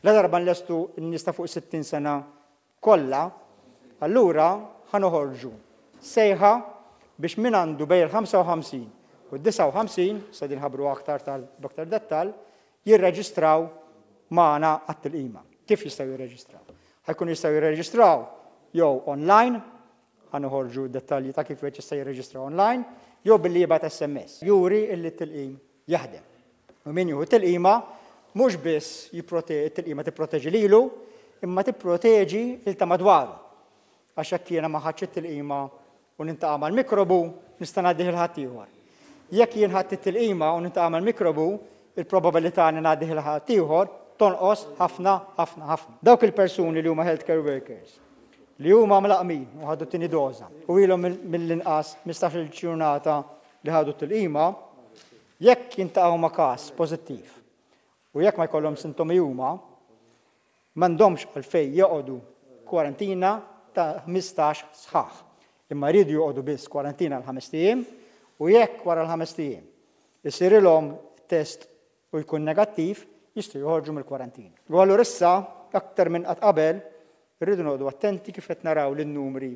La darba nlestu n-nies ta' fuq 60 sena kollha, allura ħanoħorġu sejħa biex min għandu bejn il-55 u d-59, sa din ħabru aktar tal-Dr. Dettal, jirreġistraw magħna għat-tilqima. Kif jistgħu jirreġistraw? Ħajkun jistgħu jirreġistraw jew online, ħanoħorġu dettalji ta' kif jista' jirreġistraw online, jew billi jibgħat SMS. Juri illi t-tilqim jaħdem. U min jieħu tilqima mhux biss it-tilqima tipproteġi lilu, imma tipproteġi il ta' madwaru. Għax hekk jiena ma ħadx it-tilqima u nintaqa' mal-mikrobu, nista' ngħaddih il ħadd ieħor. Jekk jien ħadd it-tilqima u nintaqa' mal-mikrobu, il-probabilità li ngħaddih il ħadd ieħor tonqos ħafna ħafna ħafna. Dawk il-persuni li huma healthcare workers li huma mlaqmin u ħadu t-tieni doża u ilhom mill-inqas 15-il ġurnata li ħadu t-tilqima, jekk jintaqgħu ma' każ pożittiv u jekk ma jkollhom sintomi huma, m'għandhomx għalfejn joqogħdu kwarantina ta' 15 sħaħ. Imma jridu joqogħdu biss kwarantina l-5 ijiem u jekk wara l-5 ijiem isirilhom test u jkun negattiv, jistgħu joħorġu mill-kwarantina. U allura issa aktar minn qatt qabel irridu noqogħdu attenti kif qed naraw li n-numri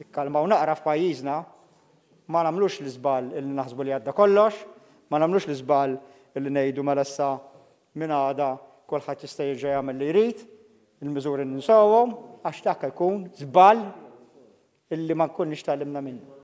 ikkalmaw naqra f'pajjiżna, ma nagħmlux l-iżball illi naħsbu li għadda kollox, ma nagħmlux l-iżball illi ngħidu mela issa minn għada kulħadd jista' jerġa' jagħmel li jrid, il-miżuri ninsawhom għax dak jkun żball illi ma nkunniex tallimna minnu.